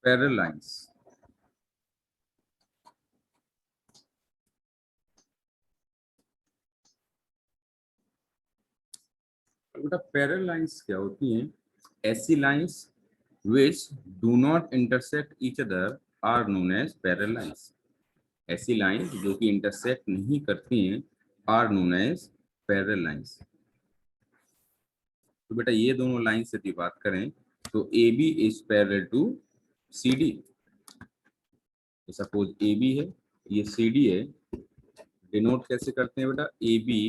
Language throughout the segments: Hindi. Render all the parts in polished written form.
Parallel lines. बेटा पैरेलल लाइंस क्या होती हैं? ऐसी lines which do not intersect each other are known as parallel lines। ऐसी लाइन जो कि इंटरसेक्ट नहीं करती हैं are known as parallel lines. तो बेटा ये दोनों लाइन से यदि बात करें तो A B is parallel to C D. Suppose A B है, ये सी डी है, डिनोट कैसे करते हैं बेटा? A B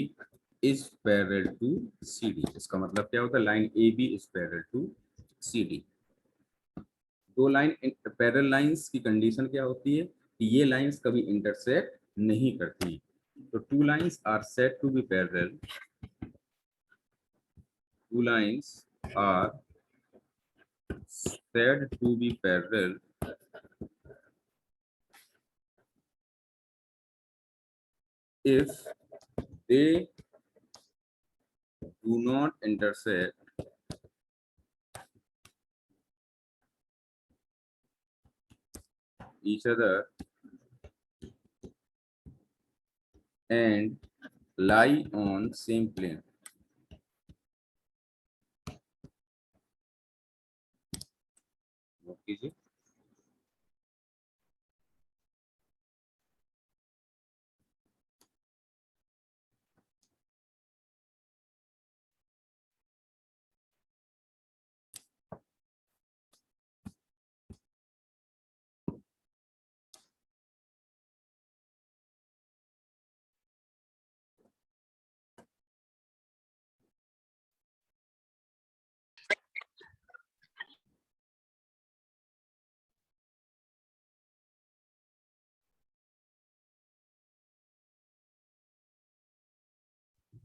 is parallel to C D. इसका मतलब क्या होता है? Line A B is parallel to C D. दो लाइन पैरेलल लाइंस की कंडीशन क्या होती है कि ये लाइंस कभी इंटरसेक्ट नहीं करती। तो two lines are said to be parallel, two lines are said to be parallel if they do not intersect each other and lie on same plane। कीजिए।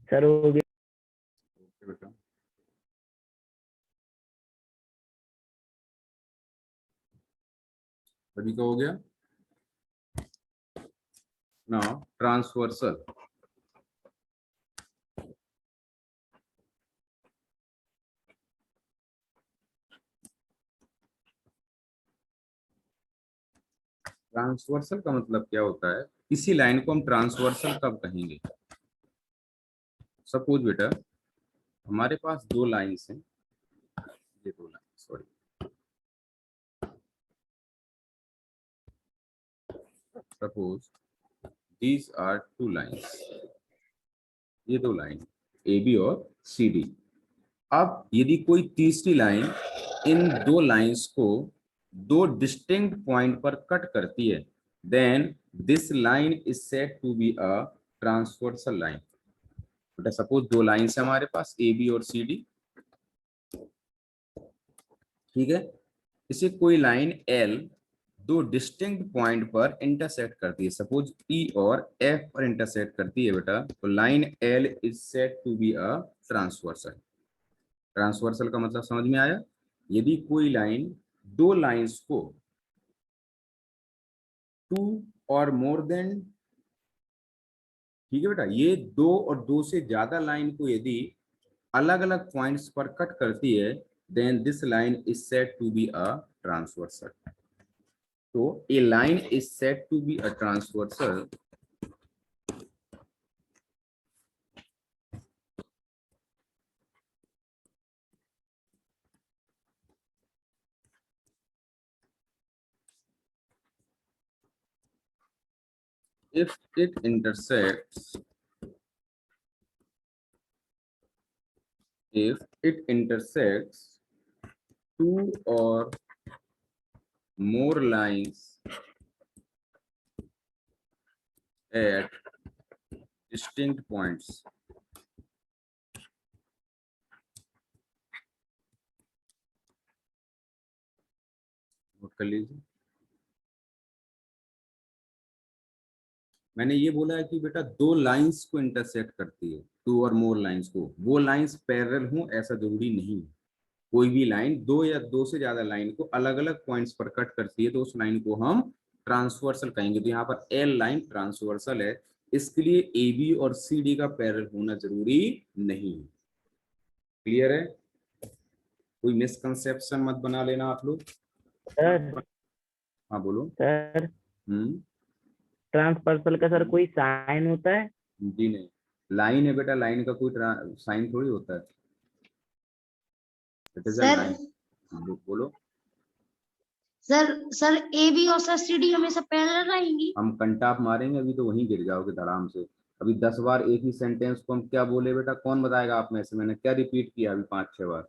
सर हो गया। बेटा सभी का हो गया ना? ट्रांसवर्सल। ट्रांसवर्सल का मतलब क्या होता है? इसी लाइन को हम ट्रांसवर्सल कब कहेंगे? सपोज बेटा हमारे पास दो लाइंस हैं, ये दो line, sorry, suppose these are two lines, ये दो लाइन ए बी और सी डी। अब यदि कोई तीसरी लाइन इन दो लाइंस को दो डिस्टिंक्ट पॉइंट पर कट करती है, then this line is said to be a transversal line. बेटा सपोज दो लाइंस है हमारे पास ए बी और सी डी, ठीक है। इसे कोई लाइन एल दो डिस्टिंक्ट पॉइंट पर इंटरसेक्ट करती है, सपोज ई और एफ पर इंटरसेक्ट करती है बेटा, तो line L is said to be a transversal. Transversal का मतलब समझ में आया? यदि कोई लाइन दो लाइंस को टू और मोर देन, ठीक है बेटा, ये दो और दो से ज्यादा लाइन को यदि अलग अलग पॉइंट्स पर कट करती है, then this line is said to be a transversal. तो a line is said to be a transversal if it intersects two or more lines at distinct points। Note कर लीजिए, मैंने ये बोला है कि बेटा दो लाइंस को इंटरसेक्ट करती है, टू और मोर लाइंस को, वो लाइंस पैरेलल हो ऐसा जरूरी नहीं है। कोई भी लाइन दो या दो से ज्यादा लाइन को अलग अलग पॉइंट्स पर कट करती है तो उस लाइन को हम ट्रांसवर्सल कहेंगे। तो यहाँ पर एल लाइन ट्रांसवर्सल है, इसके लिए ए बी और सी डी का पैरेलल होना जरूरी नहीं है। क्लियर है? कोई मिसकंसेप्शन मत बना लेना आप लोग। सर हाँ बोलो। सर हम्म। ट्रांसवर्सल का सर कोई साइन होता है? जी नहीं, लाइन है बेटा, लाइन का कोई साइन थोड़ी होता है। It is a sir line. बोलो। सर सर ए बी और सर सी डी हमेशा पैरेलल रहेंगी। हम कंटाप मारेंगे अभी तो वहीं गिर जाओगे धड़ाम से। अभी 10 बार एक ही सेंटेंस को हम क्या बोले बेटा, कौन बताएगा आप में से? मैंने क्या रिपीट किया अभी 5-6 बार?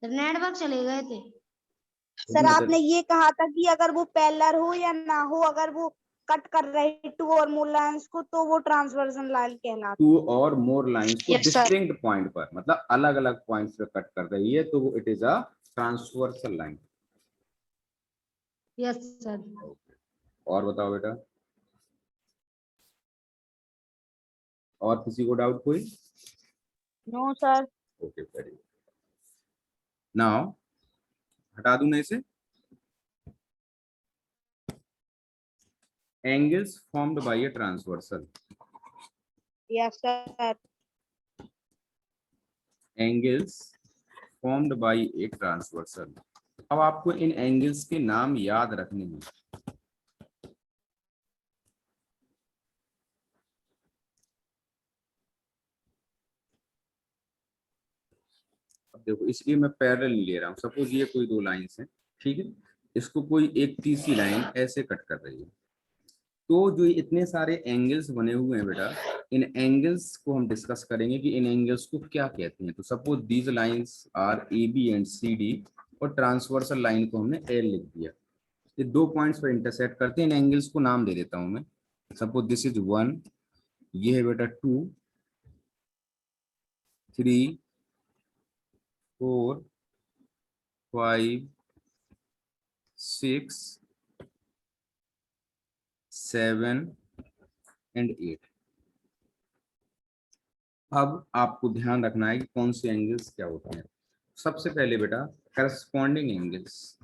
सर नेटवर्क चले गए थे। खुद सर मत। आपने ये कहा था कि अगर वो पैरेलल हो या ना हो, अगर वो कट कर रहे टू और मोर लाइंस को, तो वो ट्रांसवर्जन लाइन कहलाती टू और मोर लाइंस को Yes, sir. डिस्टिंक्ट पॉइंट पर, मतलब अलग अलग पॉइंट्स पे कट कर रही है, तो वो it is a transversal line. Yes sir. और बताओ बेटा, और किसी को डाउट कोई? No sir. Okay very good. Now हटा दूं मैं इसे। Angles formed by a transversal. Yes sir. Angles formed by a transversal. अब आपको इन एंगल्स के नाम याद रखने हैं। अब देखो, इसलिए मैं पैरेलल नहीं ले रहा हूं। सपोज ये कोई दो लाइंस हैं, ठीक है, इसको कोई एक तीसरी लाइन ऐसे कट कर रही है, तो जो इतने सारे एंगल्स बने हुए हैं बेटा, इन एंगल्स को हम डिस्कस करेंगे कि इन एंगल्स को क्या कहते हैं। तो suppose these lines are A B and C D, और ट्रांसवर्सल लाइन को हमने एल लिख दिया। ये 2 पॉइंट्स पर इंटरसेक्ट करते हैं, इन एंगल्स को नाम दे देता हूं मैं। सपोज दिस इज 1, ये है बेटा 2, 3, 4, 5, 6, 7 एंड 8। अब आपको ध्यान रखना है कि कौन से एंगल्स क्या होते हैं। सबसे पहले बेटा करस्पॉन्डिंग एंगल्स।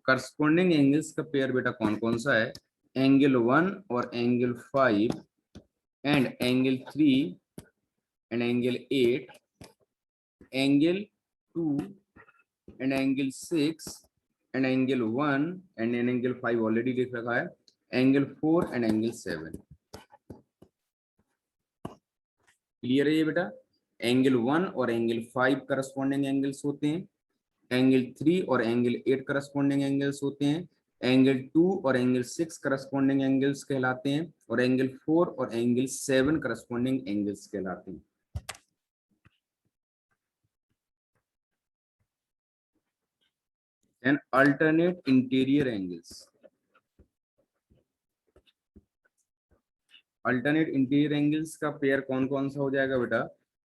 करस्पॉन्डिंग एंगल्स का पेयर बेटा कौन कौन सा है? एंगल 1 और angle 5 and angle 3 and angle 8, angle 2 and angle 6 and angle 1 and angle 5 already लिख रखा है, एंगल 4 एंड एंगल 7। क्लियर है ये बेटा? एंगल 1 और एंगल 5 करस्पॉन्डिंग एंगल्स होते हैं, एंगल 3 और एंगल 8 करस्पॉन्डिंग एंगल्स होते हैं, एंगल 2 और एंगल 6 करस्पॉन्डिंग एंगल्स कहलाते हैं, और एंगल 4 और एंगल 7 करस्पॉन्डिंग एंगल्स कहलाते हैं। And alternate interior angles. Alternate interior angles का पेयर कौन कौन सा हो जाएगा बेटा?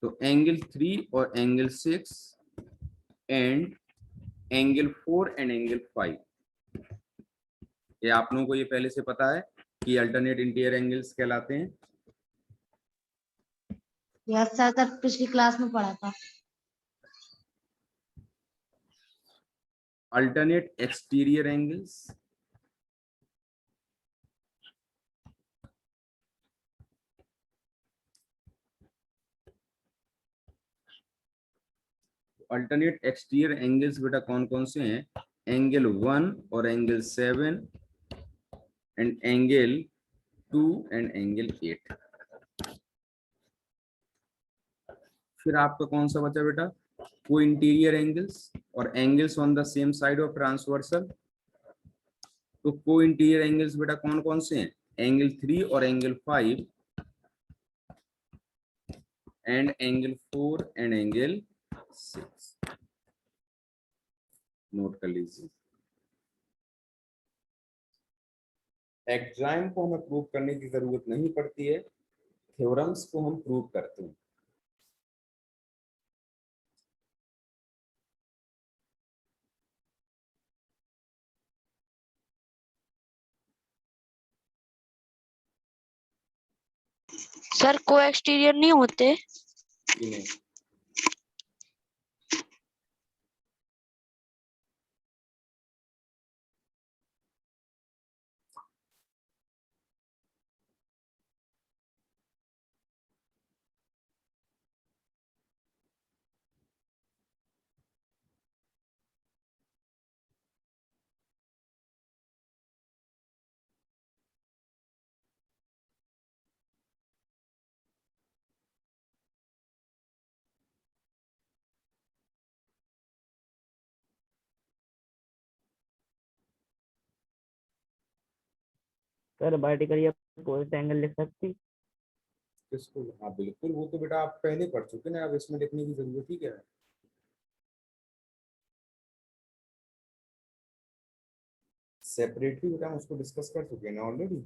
तो एंगल 3 और angle 6 and angle 4 and angle 5। ये आप लोगों को ये पहले से पता है कि अल्टरनेट इंटीरियर एंगल्स कहलाते हैं। यस सर, सर पिछली क्लास में पढ़ा था। Alternate exterior angles. Alternate exterior angles बेटा कौन कौन से हैं? एंगल 1 और angle 7 and angle 2 and angle 8। फिर आपका कौन सा बचा बेटा? को इंटीरियर एंगल्स और angles on the same side of transversal. तो को इंटीरियर एंगल्स बेटा कौन कौन से हैं? एंगल 3 और angle 5 and angle 4 and angle 6। Note कर लीजिए। एग्जाम को हमें प्रूव करने की जरूरत नहीं पड़ती है, थ्योरम्स को हम प्रूव करते हैं। सर को एक्सटीरियर नहीं होते? नहीं। सर वर्टिकल या अपोजिट एंगल लिख सकती? किसको? हाँ बिल्कुल, वो तो बेटा आप पहले पढ़ चुके ना, अब इसमें लिखने की जरूरत ही क्या है। सेपरेटली बेटा हम उसको डिस्कस कर चुके हैं ना ऑलरेडी।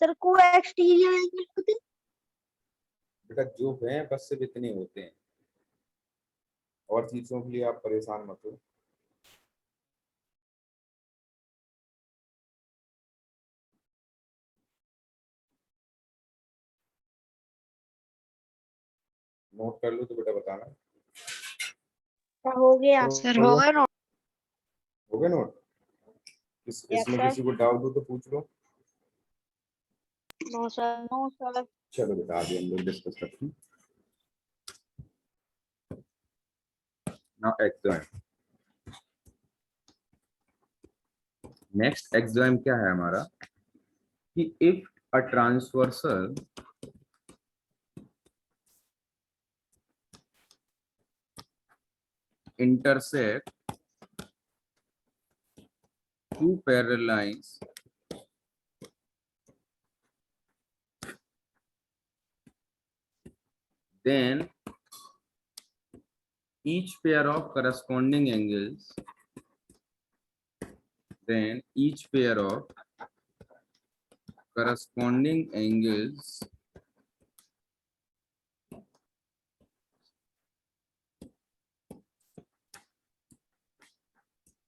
सर को एक्सटीरियर एंगल होते हैं? बेटा जो है बस सिर्फ इतने होते हैं, और चीजों के लिए आप परेशान मत हो। नोट कर लो तो बेटा बताना। हो गया। सर होगा ना? हो गया नोट? यस इसमें सर। किसी को डाउट हो तो पूछ लो। No sir, no sir. चलो बेटा आगे हम लोग डिस्कस करते हैं। Now exome. नेक्स्ट एक्सोम क्या है हमारा कि if a transversal intersect two parallel lines then each pair of corresponding angles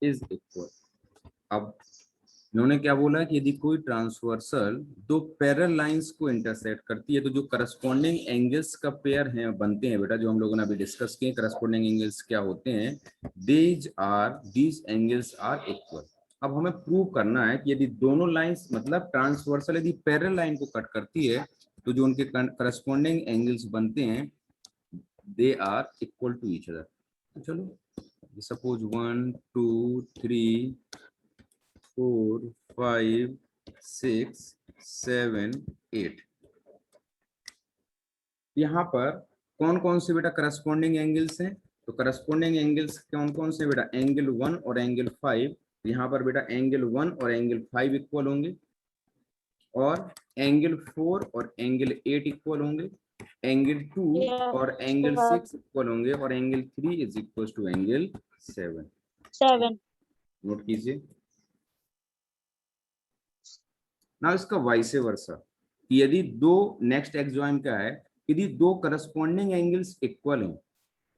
is equal। अब इन्होंने क्या बोला कि यदि कोई ट्रांसवर्सल दो पैरेलल लाइंस को इंटरसेक्ट करती है तो जो करस्पॉन्डिंग एंगल्स का पेयर है बनते हैं बेटा, जो हम लोगों ने अभी डिस्कस किए करस्पॉन्डिंग एंगल्स क्या होते हैं, दीज एंगल्स आर इक्वल। अब हमें प्रूव करना है कि यदि दोनों लाइंस मतलब ट्रांसवर्सल यदि पैरेलल लाइन को कट करती है तो जो उनके करस्पॉन्डिंग एंगल्स बनते हैं they are equal to each other. चलो सपोज 1 2 3 4 5 6 7 8। यहाँ पर कौन कौन से बेटा करस्पॉन्डिंग एंगल्स हैं? तो करस्पॉन्डिंग एंगल्स कौन कौन से बेटा? एंगल 1 और एंगल 5। यहाँ पर बेटा एंगल 1 और एंगल 5 इक्वल होंगे, और एंगल 4 और एंगल 8 इक्वल होंगे, एंगल 2 और एंगल 6 इक्वल होंगे, और angle 3 is equal to angle 7। 7। Note कीजिए ना इसका वाइस वर्सा। यदि दो, नेक्स्ट एक्सोम क्या है, यदि दो करस्पॉन्डिंग एंगल्स इक्वल हैं,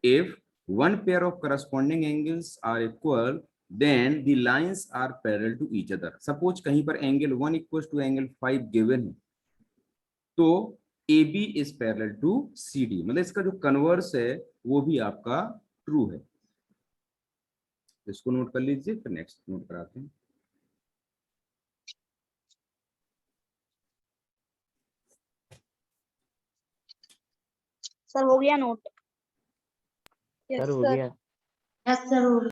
if one pair of corresponding angles are equal then the lines are parallel to each other। Suppose कहीं पर angle 1 equal to angle 5 given है तो AB is parallel to CD, मतलब इसका जो कन्वर्स है वो भी आपका ट्रू है। इसको नोट कर लीजिए, फिर नेक्स्ट नोट कराते हैं। सर हो गया नोट। सर हो गया। Yes sir.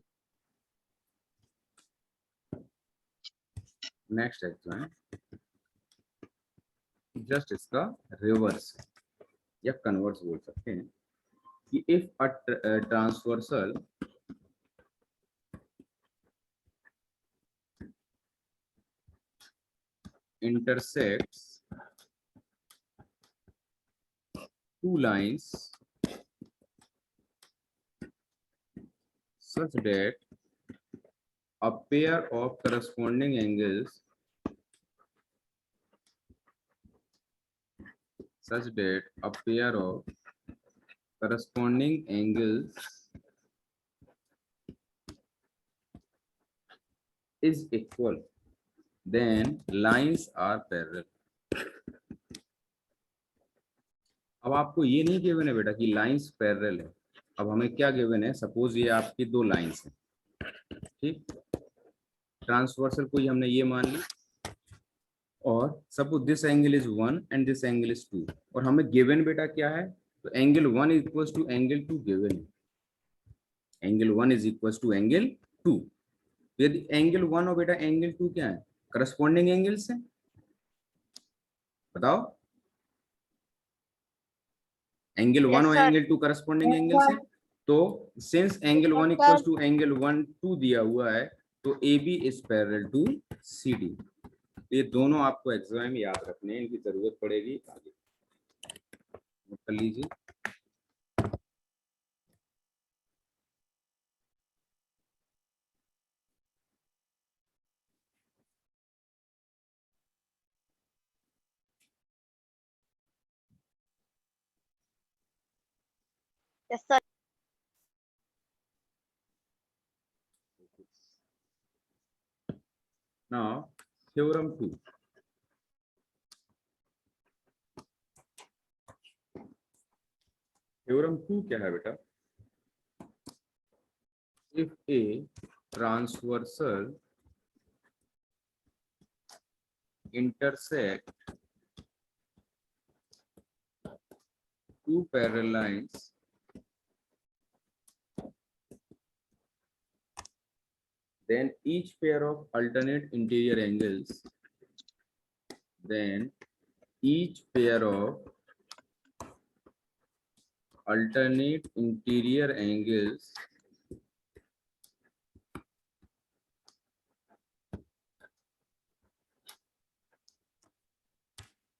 Next exam just इसका रिवर्स या कन्वर्स बोल सकते हैं कि if a transversal intersects two lines such that a pair of corresponding angles is equal then lines are parallel। अब आपको ये नहीं गिवन है बेटा कि लाइंस पैरेलल है, अब हमें क्या गिवन है, सपोज ये आपकी दो लाइंस हैं, ठीक, ट्रांसवर्सल को ही हमने ये मान ली, और suppose this angle is 1 and this angle is 2, और हमें गिवन बेटा क्या है, तो angle 1 is equal to angle 2 given है, angle 1 is equal to angle 2। यदि एंगल 1 और बेटा एंगल 2 क्या है, करस्पॉन्डिंग एंगल्स हैं, बताओ। एंगल 1 Yes, और sir. Angle 2 corresponding Yes, angles sir. हैं, तो since angle 1 Yes, equals sir. To angle 1 2 दिया हुआ है, तो AB is parallel to CD। ये दोनों आपको एग्जाम में याद रखने हैं, इनकी जरूरत पड़ेगी आगे, नोट कर लीजिए। Yes, sir. Now theorem 2। Theorem 2 क्या है बेटा? If a transversal intersect two parallel lines, then each pair of alternate interior angles, then each pair of alternate interior angles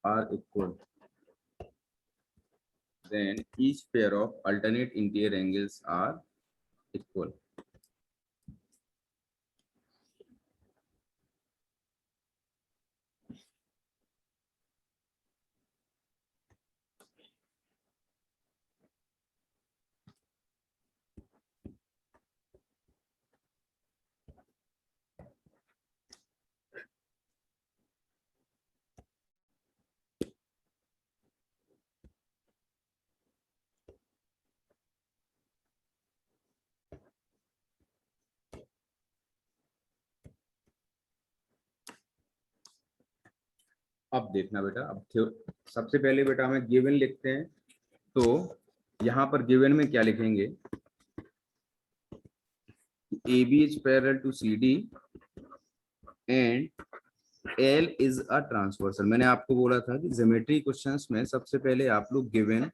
are equal, then each pair of alternate interior angles are equal। अब देखना बेटा, अब सबसे पहले बेटा हमें गिवन लिखते हैं, तो यहाँ पर गिवन में क्या लिखेंगे? AB is parallel to CD and L is a transversal। मैंने आपको बोला था कि ज्योमेट्री क्वेश्चंस में सबसे पहले आप लोग गिवन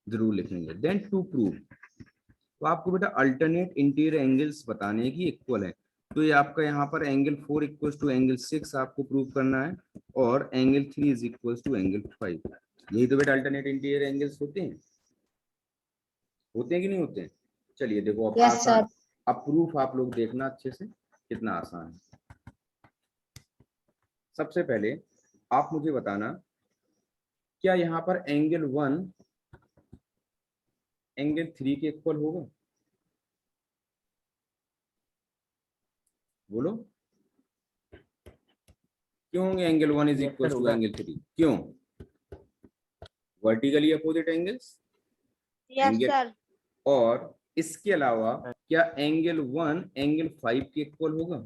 जरूर लिखेंगे। देन टू प्रूव, तो आपको बेटा अल्टरनेट इंटीरियर एंगल्स बताने हैं कि इक्वल है, तो ये आपका यहाँ पर एंगल 4 इक्वल टू एंगल 6 आपको प्रूव करना है, और angle 3 is equal to angle 5। यही तो बेटा अल्टरनेट इंटीरियर एंगल्स होते हैं कि नहीं होते हैं? चलिए देखो, अब Yes, आसान, sir. अब प्रूफ आप लोग देखना अच्छे से कितना आसान है। सबसे पहले आप मुझे बताना, क्या यहाँ पर एंगल 1 एंगल 3 के इक्वल होगा? बोलो, क्यों होंगे angle 1 is Yes, equal sir, to होगा। एंगल 3? क्यों? Vertically opposite angles. Yes, angle, sir. और इसके अलावा क्या एंगल 1 एंगल 5 के इक्वल होगा?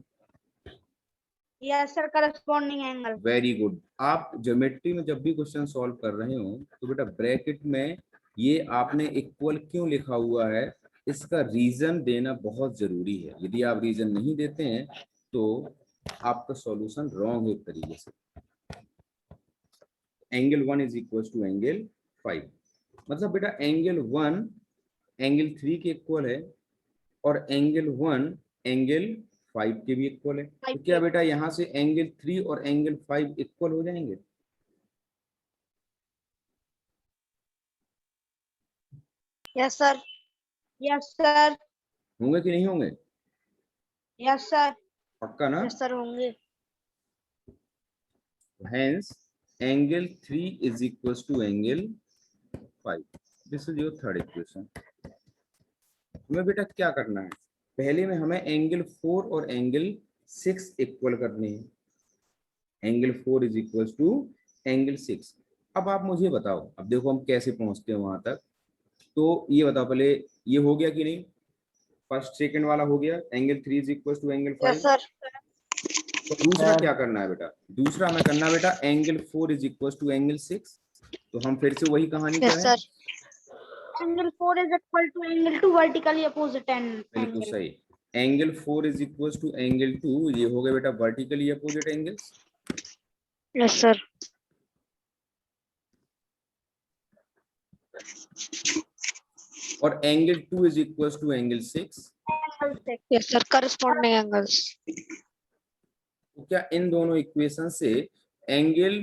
Yes, sir. Corresponding angle. Very good. आप ज्योमेट्री में जब भी क्वेश्चन सॉल्व कर रहे हो तो बेटा ब्रैकेट में ये आपने इक्वल क्यों लिखा हुआ है, इसका रीजन देना बहुत जरूरी है। यदि आप रीजन नहीं देते हैं तो आपका सॉल्यूशन रॉन्ग है एक तरीके से। Angle 1 is equal to angle 5, मतलब बेटा एंगल 1 एंगल 3 के इक्वल है, और एंगल 1 एंगल 5 के भी इक्वल है। तो क्या बेटा यहाँ से एंगल 3 और एंगल 5 इक्वल हो जाएंगे? Yes, sir. Yes, sir. होंगे कि नहीं होंगे? Yes, sir. पक्का ना? Yes, sir. होंगे। Hence angle 3 is equals to angle 5। This is your third equation। हमें बेटा क्या करना है, पहले में हमें एंगल 4 और एंगल 6 इक्वल करने हैं। Angle 4 is equal to angle 6। अब आप मुझे बताओ, अब देखो हम कैसे पहुंचते हैं वहां तक। तो ये बताओ पहले, ये हो गया कि नहीं? फर्स्ट सेकंड वाला हो गया, angle 3 is equal to angle 5। Yes, sir. तो दूसरा Sir. क्या करना है बेटा? दूसरा हमें करना है बेटा angle 4 is equal to angle 6। तो हम फिर से वही कहानी Yes, करें। sir. Angle 4 is equal to angle 2 vertically opposite बिल्कुल angle. सही। Angle 4 is equal to angle 2, ये हो गया बेटा vertically opposite angles. Yes sir. और angle 2 is equal to angle 6। Yes sir, corresponding angles. तो क्या इन दोनों इक्वेशन से angle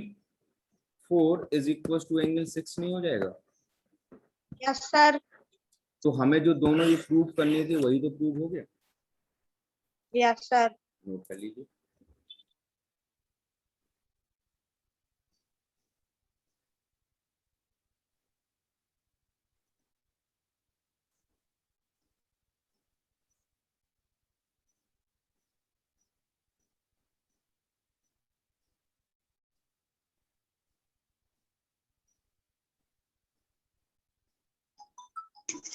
4 is equal to angle 6 नहीं हो जाएगा? Yes sir. तो हमें जो दोनों ये प्रूव करने थे वही तो प्रूव हो गया। Yes sir. नोट कर लीजिए।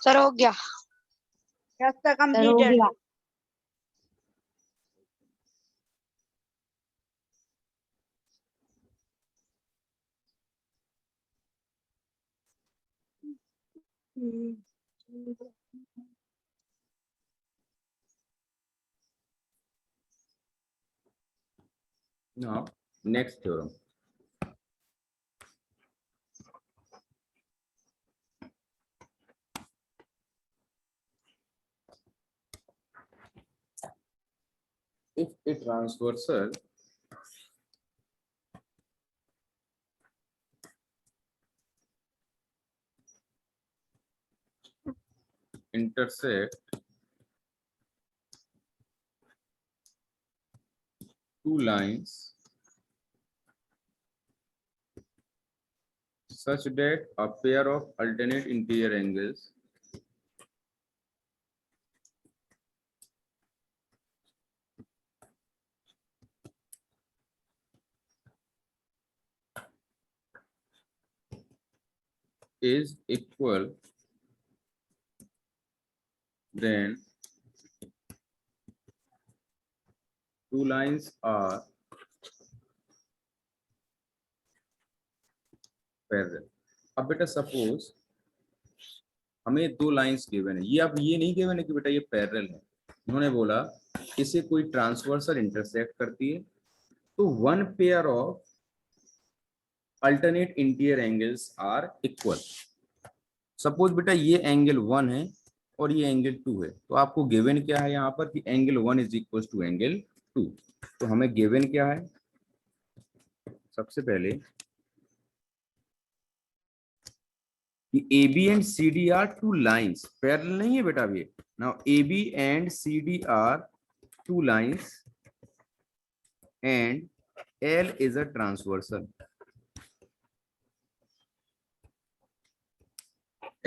सर हो गया। यस सर, सर हो कंप्लीटेड। गया। Now, next theorem. If a transversal intersect two lines such that a pair of alternate interior angles is equal, then two lines are parallel. अब बेटा सपोज हमें दो लाइंस गिवन है, ये अब ये नहीं गिवन है कि बेटा ये पैरेलल है, उन्होंने बोला इसे कोई ट्रांसवर्सल इंटरसेक्ट करती है तो one pair of alternate interior angles are equal. Suppose बेटा ये एंगल 1 है और ये एंगल 2 है, तो आपको गिवन क्या है यहाँ पर कि angle 1 is equal to angle 2। तो हमें गिवन क्या है, सबसे पहले कि AB and CD are two lines, parallel नहीं है बेटा ये। Now AB and CD are two lines and L is a transversal.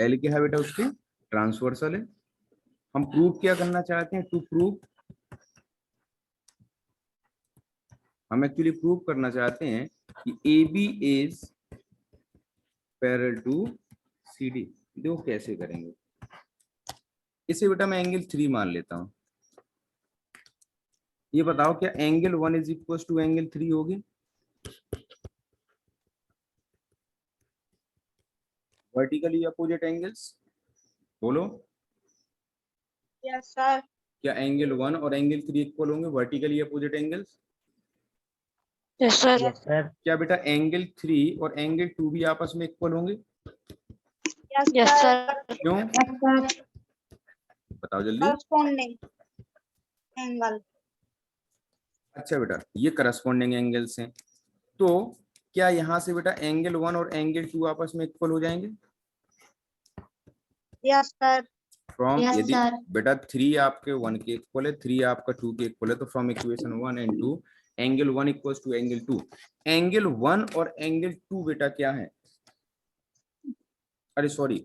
L क्या है बेटा, उसके ट्रांसवर्सल है। हम प्रूव क्या करना चाहते हैं, टू प्रूव, हम एक्चुअली प्रूव करना चाहते हैं कि AB is parallel to CD। देखो कैसे करेंगे, इसे बेटा मैं एंगल 3 मान लेता हूं। ये बताओ क्या angle 1 is equal to angle 3 होगी? वर्टिकली अपोजिट एंगल्स बोलो। Yes sir. क्या एंगल 1 और एंगल 3 इक्वल होंगे vertically opposite angles? Yes sir. Yes sir. क्या बेटा एंगल 3 और एंगल 2 भी आपस में इक्वल होंगे? Yes sir. क्यों यस सर। बताओ जल्दी। Corresponding angle. अच्छा बेटा ये करस्पॉन्डिंग एंगल्स हैं, तो क्या यहाँ से बेटा एंगल 1 और एंगल 2 आपस में इक्वल हो जाएंगे? Yes sir. फ्रॉम Yes, यदि sir. बेटा 3 आपके 1 के इक्वल है, 3 आपका 2 के इक्वल है, तो from equation 1 and 2 angle 1 equals to angle 2। Angle 1 और एंगल 2 बेटा क्या है, अरे सॉरी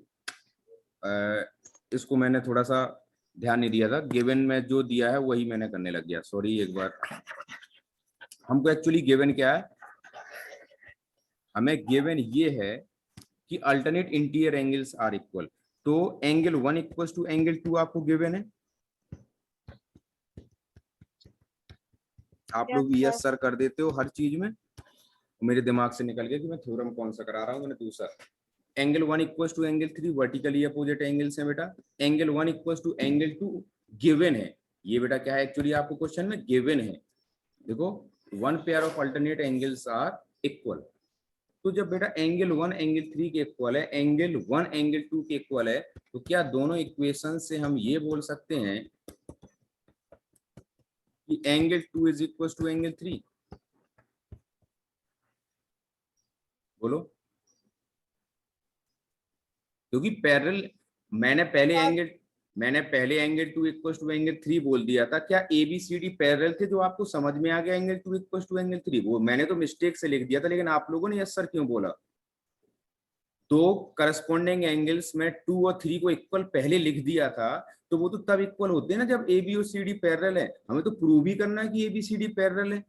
इसको मैंने थोड़ा सा ध्यान नहीं दिया था, गिवन में जो दिया है वही मैंने करने लग गया, सॉरी। एक बार हमको एक्चुअली गिवन क्या है, हमें गिवन ये है कि alternate interior angles are equal, तो एंगल 1 इक्वल्स टू एंगल 2 आपको गिवन है। आप लोग यस सर कर देते हो हर चीज में, मेरे दिमाग से निकल गया कि मैं थ्योरम कौन सा करा रहा हूँ। मैंने दूसरा angle 1 equals to angle 3 vertically opposite angles हैं बेटा। Angle 1 equals to angle 2 given है, ये बेटा क्या है एक्चुअली आपको क्वेश्चन में गिवन है। देखो, one pair of alternate angles are equal. तो जब बेटा एंगल 1 एंगल 3 के इक्वल है, एंगल 1 एंगल 2 के इक्वल है, तो क्या दोनों इक्वेशन से हम ये बोल सकते हैं कि angle 2 is equal to angle 3? बोलो। क्योंकि पैरेलल मैंने पहले एंगल 2 इक्वल टू एंगल 3 बोल दिया था। क्या A B C D parallel थे जो आपको समझ में आ गया एंगल 2 इक्वल टू एंगल 3? वो मैंने तो मिस्टेक से लिख दिया था, लेकिन आप लोगों ने यस सर क्यों बोला? दो करस्पॉन्डिंग एंगल्स में 2 और 3 को इक्वल पहले लिख दिया था, तो वो तो तब इक्वल होते हैं ना जब ए बी और सी डी पैरेलल है। हमें तो प्रूव ही करना है कि A B C D parallel है।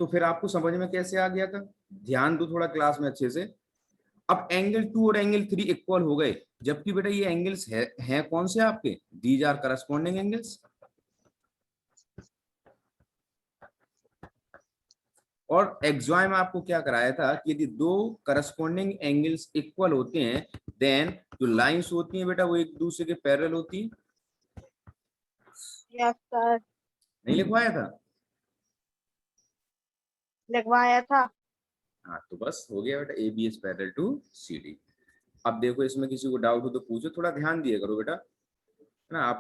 तो फिर आपको समझ में कैसे आ गया था? ध्यान दो थोड़ा क्लास में अच्छे से। अब एंगल 2 और एंगल 3 इक्वल हो गए, जबकि बेटा ये एंगल्स हैं कौन से आपके? These are corresponding angles. और एग्जाम में आपको क्या कराया था कि यदि दो करस्पॉन्डिंग एंगल्स इक्वल होते हैं, देन जो लाइंस होती हैं बेटा वो एक दूसरे के पैरेलल होती हैं। यस सर, नहीं लिखवाया था? लिखवाया था। हाँ, तो बस हो गया बेटा, A B is parallel to C D. अब देखो, इसमें किसी को डाउट हो तो पूछो, थोड़ा ध्यान दिया करो बेटा, है ना। आप